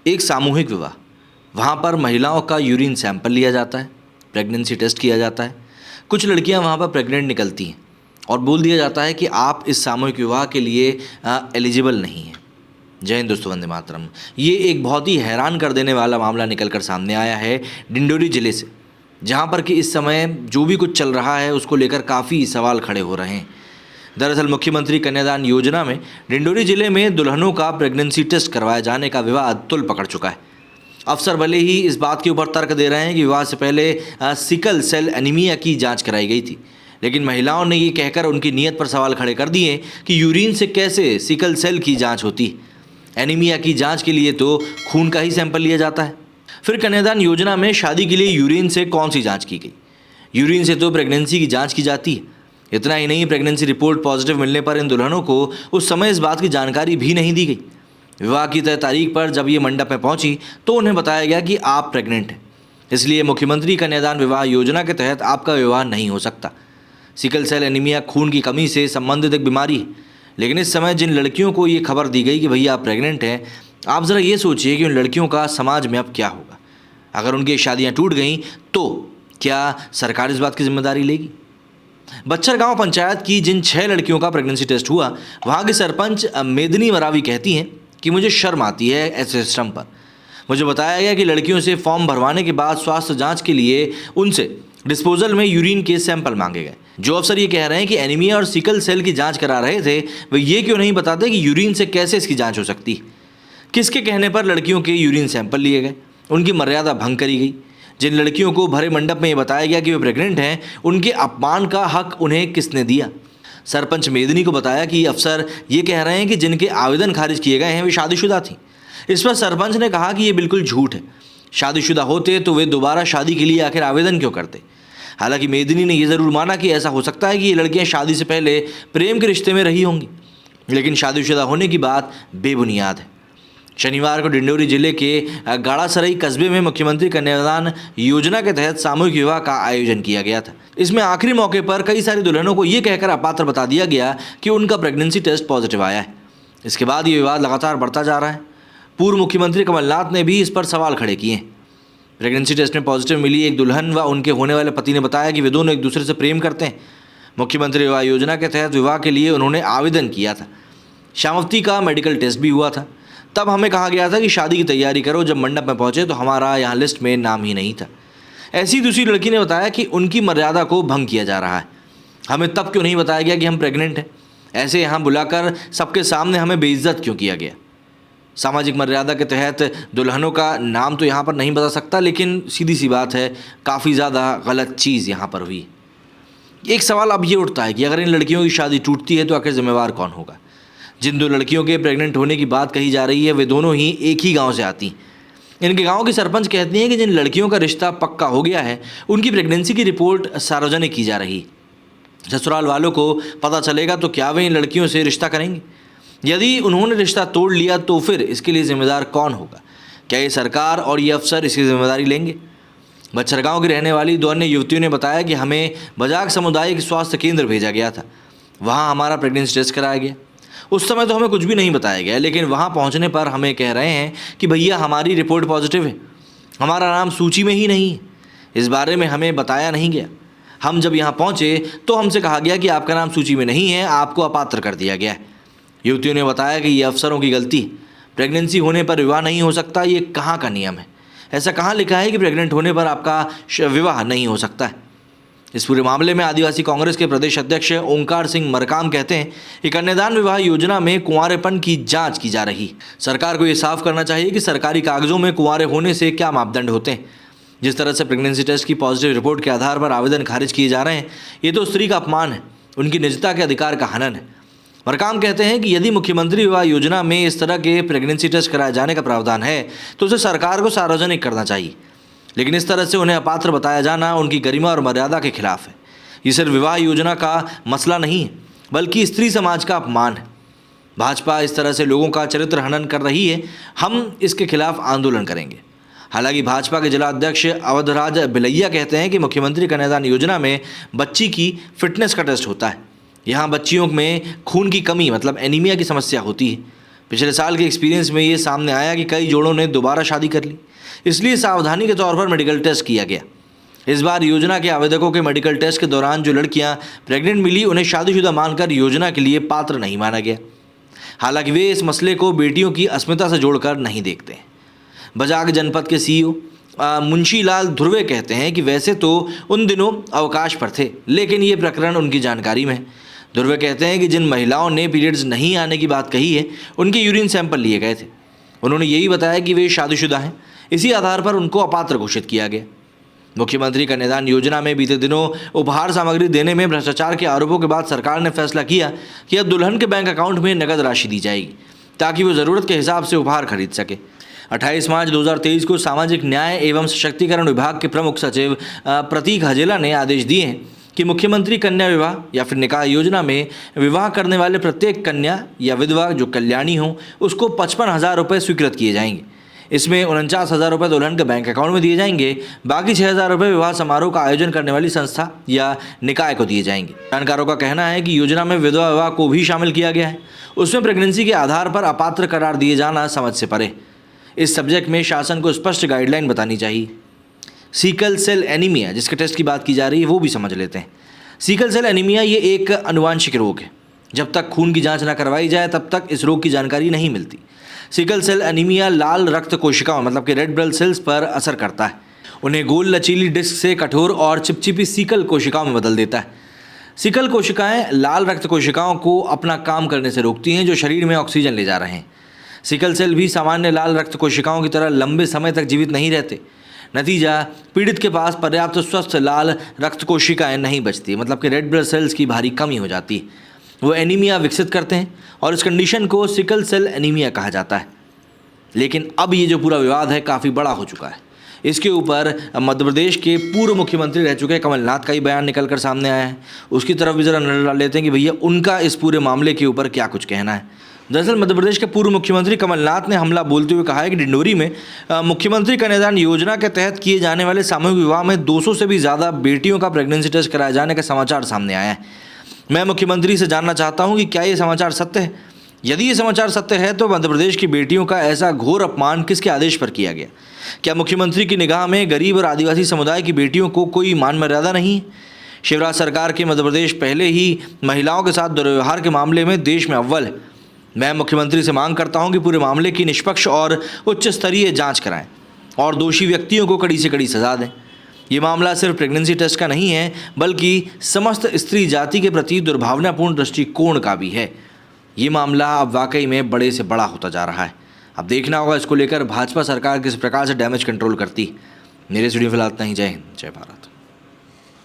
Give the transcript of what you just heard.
एक सामूहिक विवाह, वहाँ पर महिलाओं का यूरिन सैंपल लिया जाता है, प्रेगनेंसी टेस्ट किया जाता है। कुछ लड़कियाँ वहाँ पर प्रेग्नेंट निकलती हैं और बोल दिया जाता है कि आप इस सामूहिक विवाह के लिए एलिजिबल नहीं हैं। जय हिंद दोस्तों, वंदे मातरम। ये एक बहुत ही हैरान कर देने वाला मामला निकल कर सामने आया है डिंडोरी ज़िले से, जहाँ पर कि इस समय जो भी कुछ चल रहा है उसको लेकर काफ़ी सवाल खड़े हो रहे हैं। दरअसल मुख्यमंत्री कन्यादान योजना में डिंडोरी जिले में दुल्हनों का प्रेगनेंसी टेस्ट करवाए जाने का विवाद तुल पकड़ चुका है। अफसर भले ही इस बात के ऊपर तर्क दे रहे हैं कि विवाह से पहले सिकल सेल एनीमिया की जांच कराई गई थी, लेकिन महिलाओं ने ये कहकर उनकी नीयत पर सवाल खड़े कर दिए कि यूरिन से कैसे सिकल सेल की जांच होती है। एनीमिया की जांच के लिए तो खून का ही सैंपल लिया जाता है। फिर कन्यादान योजना में शादी के लिए यूरिन से कौन सी जाँच की गई? यूरिन से तो प्रेगनेंसी की जाँच की जाती है। इतना ही नहीं, प्रेगनेंसी रिपोर्ट पॉजिटिव मिलने पर इन दुल्हनों को उस समय इस बात की जानकारी भी नहीं दी गई। विवाह की तय तारीख पर जब ये मंडप में पहुंची तो उन्हें बताया गया कि आप प्रेग्नेंट हैं, इसलिए मुख्यमंत्री कन्यादान विवाह योजना के तहत आपका विवाह नहीं हो सकता। सिकल सेल एनीमिया खून की कमी से संबंधित एक बीमारी है, लेकिन इस समय जिन लड़कियों को ये खबर दी गई कि भैया आप प्रेग्नेंट हैं, आप ज़रा ये सोचिए कि उन लड़कियों का समाज में अब क्या होगा। अगर उनकी शादियाँ टूट गई तो क्या सरकार इस बात की जिम्मेदारी लेगी? बच्चर गांव पंचायत की जिन 6 लड़कियों का प्रेगनेंसी टेस्ट हुआ, वहां की सरपंच मेदनी मरावी कहती हैं कि मुझे शर्म आती है ऐसे सिस्टम पर। मुझे बताया गया कि लड़कियों से फॉर्म भरवाने के बाद स्वास्थ्य जांच के लिए उनसे डिस्पोजल में यूरिन के सैंपल मांगे गए। जो अफसर ये कह रहे हैं कि एनीमिया और सिकल सेल की जांच करा रहे थे, वे ये क्यों नहीं बताते कि यूरिन से कैसे इसकी जाँच हो सकती है? किसके कहने पर लड़कियों के यूरिन सैंपल लिए गए? उनकी मर्यादा भंग करी गई। जिन लड़कियों को भरे मंडप में ये बताया गया कि वे प्रेग्नेंट हैं, उनके अपमान का हक उन्हें किसने दिया? सरपंच मेदनी को बताया कि अफसर ये कह रहे हैं कि जिनके आवेदन खारिज किए गए हैं वे शादीशुदा थीं। इस पर सरपंच ने कहा कि ये बिल्कुल झूठ है। शादीशुदा होते तो वे दोबारा शादी के लिए आखिर आवेदन क्यों करते? हालांकि मेदनी ने यह ज़रूर माना कि ऐसा हो सकता है कि ये लड़कियाँ शादी से पहले प्रेम के रिश्ते में रही होंगी, लेकिन शादीशुदा होने की बात बेबुनियाद है। शनिवार को डिंडोरी जिले के गाड़ासराई कस्बे में मुख्यमंत्री कन्यादान योजना के तहत सामूहिक विवाह का आयोजन किया गया था। इसमें आखिरी मौके पर कई सारी दुल्हनों को ये कहकर अपात्र बता दिया गया कि उनका प्रेगनेंसी टेस्ट पॉजिटिव आया है। इसके बाद ये विवाद लगातार बढ़ता जा रहा है। पूर्व मुख्यमंत्री कमलनाथ ने भी इस पर सवाल खड़े किए हैं। प्रेगनेंसी टेस्ट में पॉजिटिव मिली एक दुल्हन व उनके होने वाले पति ने बताया कि वे दोनों एक दूसरे से प्रेम करते हैं। मुख्यमंत्री विवाह योजना के तहत विवाह के लिए उन्होंने आवेदन किया था। श्यामवती का मेडिकल टेस्ट भी हुआ था। तब हमें कहा गया था कि शादी की तैयारी करो। जब मंडप में पहुंचे तो हमारा यहाँ लिस्ट में नाम ही नहीं था। ऐसी दूसरी लड़की ने बताया कि उनकी मर्यादा को भंग किया जा रहा है। हमें तब क्यों नहीं बताया गया कि हम प्रेग्नेंट हैं? ऐसे यहाँ बुलाकर सबके सामने हमें बेइज्जत क्यों किया गया? सामाजिक मर्यादा के तहत दुल्हनों का नाम तो यहाँ पर नहीं बता सकता, लेकिन सीधी सी बात है, काफ़ी ज़्यादा गलत चीज़ यहाँ पर हुई। एक सवाल अब ये उठता है कि अगर इन लड़कियों की शादी टूटती है तो आखिर जिम्मेवार कौन होगा? जिन 2 लड़कियों के प्रेग्नेंट होने की बात कही जा रही है वे दोनों ही एक ही गांव से आती हैं। इनके गांव की सरपंच कहती हैं कि जिन लड़कियों का रिश्ता पक्का हो गया है उनकी प्रेगनेंसी की रिपोर्ट सार्वजनिक की जा रही है। ससुराल वालों को पता चलेगा तो क्या वे इन लड़कियों से रिश्ता करेंगे? यदि उन्होंने रिश्ता तोड़ लिया तो फिर इसके लिए जिम्मेदार कौन होगा? क्या ये सरकार और ये अफसर इसकी जिम्मेदारी लेंगे? बच्चर गाँव की रहने वाली 2 अन्य युवतियों ने बताया कि हमें बजाग सामुदायिक स्वास्थ्य केंद्र भेजा गया था। वहाँ हमारा प्रेगनेंसी टेस्ट कराया गया। उस समय तो हमें कुछ भी नहीं बताया गया, लेकिन वहाँ पहुँचने पर हमें कह रहे हैं कि भैया हमारी रिपोर्ट पॉजिटिव है, हमारा नाम सूची में ही नहीं है। इस बारे में हमें बताया नहीं गया। हम जब यहाँ पहुँचे तो हमसे कहा गया कि आपका नाम सूची में नहीं है, आपको अपात्र कर दिया गया है। युवतियों ने बताया कि ये अफसरों की गलती है। प्रेगनेंसी होने पर विवाह नहीं हो सकता, ये कहाँ का नियम है? ऐसा कहाँ लिखा है कि प्रेग्नेंट होने पर आपका विवाह नहीं हो सकता है? इस पूरे मामले में आदिवासी कांग्रेस के प्रदेश अध्यक्ष ओंकार सिंह मरकाम कहते हैं कि कन्यादान विवाह योजना में कुंवारेपन की जांच की जा रही। सरकार को ये साफ करना चाहिए कि सरकारी कागजों में कुंवारे होने से क्या मापदंड होते हैं। जिस तरह से प्रेगनेंसी टेस्ट की पॉजिटिव रिपोर्ट के आधार पर आवेदन खारिज किए जा रहे हैं, ये तो स्त्री का अपमान है, उनकी निजता के अधिकार का हनन है। मरकाम कहते हैं कि यदि मुख्यमंत्री विवाह योजना में इस तरह के प्रेगनेंसी टेस्ट कराए जाने का प्रावधान है तो उसे सरकार को सार्वजनिक करना चाहिए, लेकिन इस तरह से उन्हें अपात्र बताया जाना उनकी गरिमा और मर्यादा के खिलाफ है। ये सिर्फ विवाह योजना का मसला नहीं है, बल्कि स्त्री समाज का अपमान है। भाजपा इस तरह से लोगों का चरित्र हनन कर रही है, हम इसके खिलाफ आंदोलन करेंगे। हालांकि भाजपा के जिला अध्यक्ष अवधराज बिलैया कहते हैं कि मुख्यमंत्री कन्यादान योजना में बच्ची की फिटनेस का टेस्ट होता है। यहाँ बच्चियों में खून की कमी मतलब एनीमिया की समस्या होती है। पिछले साल के एक्सपीरियंस में ये सामने आया कि कई जोड़ों ने दोबारा शादी कर ली, इसलिए सावधानी के तौर पर मेडिकल टेस्ट किया गया। इस बार योजना के आवेदकों के मेडिकल टेस्ट के दौरान जो लड़कियां प्रेग्नेंट मिली उन्हें शादीशुदा मानकर योजना के लिए पात्र नहीं माना गया। हालांकि वे इस मसले को बेटियों की अस्मिता से जोड़कर नहीं देखते। बजाग जनपद के सीईओ मुंशी लाल ध्रुवे कहते हैं कि वैसे तो उन दिनों अवकाश पर थे, लेकिन ये प्रकरण उनकी जानकारी में है। ध्रुवे कहते हैं कि जिन महिलाओं ने पीरियड्स नहीं आने की बात कही है उनके यूरिन सैंपल लिए गए थे। उन्होंने यही बताया कि वे शादीशुदा हैं, इसी आधार पर उनको अपात्र घोषित किया गया। मुख्यमंत्री कन्यादान योजना में बीते दिनों उपहार सामग्री देने में भ्रष्टाचार के आरोपों के बाद सरकार ने फैसला किया कि अब दुल्हन के बैंक अकाउंट में नकद राशि दी जाएगी ताकि वो ज़रूरत के हिसाब से उपहार खरीद सके। 28 मार्च 2023 को सामाजिक न्याय एवं सशक्तिकरण विभाग के प्रमुख सचिव प्रतीक हजेला ने आदेश दिए हैं कि मुख्यमंत्री कन्या विवाह या फिर निकाह योजना में विवाह करने वाले प्रत्येक कन्या या विधवा जो कल्याणी हो उसको 55,000 रुपये स्वीकृत किए जाएंगे। इसमें 49,000 रुपये दुल्हन के बैंक अकाउंट में दिए जाएंगे, बाकी 6,000 रुपये विवाह समारोह का आयोजन करने वाली संस्था या निकाय को दिए जाएंगे। जानकारों का कहना है कि योजना में विधवा विवाह को भी शामिल किया गया है। उसमें प्रेगनेंसी के आधार पर अपात्र करार दिए जाना समझ से परे। इस सब्जेक्ट में शासन को स्पष्ट गाइडलाइन बतानी चाहिए। सीकल सेल एनीमिया जिसके टेस्ट की बात की जा रही है वो भी समझ लेते हैं। सीकल सेल एनीमिया ये एक आनुवांशिक रोग है। जब तक खून की जांच न करवाई जाए तब तक इस रोग की जानकारी नहीं मिलती। सिकल सेल एनीमिया लाल रक्त कोशिकाओं मतलब कि रेड ब्लड सेल्स पर असर करता है। उन्हें गोल लचीली डिस्क से कठोर और चिपचिपी सिकल कोशिकाओं में बदल देता है। सिकल कोशिकाएं लाल रक्त कोशिकाओं को अपना काम करने से रोकती हैं जो शरीर में ऑक्सीजन ले जा रहे हैं। सिकल सेल भी सामान्य लाल रक्त कोशिकाओं की तरह लंबे समय तक जीवित नहीं रहते। नतीजा, पीड़ित के पास पर्याप्त स्वस्थ लाल रक्त कोशिकाएं नहीं बचती, मतलब कि रेड ब्लड सेल्स की भारी कमी हो जाती है। वो एनीमिया विकसित करते हैं और इस कंडीशन को सिकल सेल एनीमिया कहा जाता है। लेकिन अब ये जो पूरा विवाद है काफ़ी बड़ा हो चुका है। इसके ऊपर मध्य प्रदेश के पूर्व मुख्यमंत्री रह चुके कमलनाथ का ही बयान निकल कर सामने आया है। उसकी तरफ भी ज़रा नजर डाल लेते हैं कि भैया उनका इस पूरे मामले के ऊपर क्या कुछ कहना है। दरअसल मध्य प्रदेश के पूर्व मुख्यमंत्री कमलनाथ ने हमला बोलते हुए कहा है कि डिंडोरी में मुख्यमंत्री कन्यादान योजना के तहत किए जाने वाले सामूहिक विवाह में 200 से भी ज़्यादा बेटियों का प्रेगनेंसी टेस्ट कराए जाने का समाचार सामने आया है। मैं मुख्यमंत्री से जानना चाहता हूं कि क्या ये समाचार सत्य है। यदि ये समाचार सत्य है तो मध्य प्रदेश की बेटियों का ऐसा घोर अपमान किसके आदेश पर किया गया? क्या मुख्यमंत्री की निगाह में गरीब और आदिवासी समुदाय की बेटियों को कोई मान मर्यादा नहीं? शिवराज सरकार के मध्य प्रदेश पहले ही महिलाओं के साथ दुर्व्यवहार के मामले में देश में अव्वल है। मैं मुख्यमंत्री से मांग करता हूं कि पूरे मामले की निष्पक्ष और उच्च स्तरीय जाँच कराएँ और दोषी व्यक्तियों को कड़ी से कड़ी सजा दें। ये मामला सिर्फ प्रेगनेंसी टेस्ट का नहीं है बल्कि समस्त स्त्री जाति के प्रति दुर्भावनापूर्ण दृष्टिकोण का भी है। ये मामला अब वाकई में बड़े से बड़ा होता जा रहा है। अब देखना होगा इसको लेकर भाजपा सरकार किस प्रकार से डैमेज कंट्रोल करती। मेरे स्टूडियो फिलहाल इतना ही। जय हिंद, जय भारत।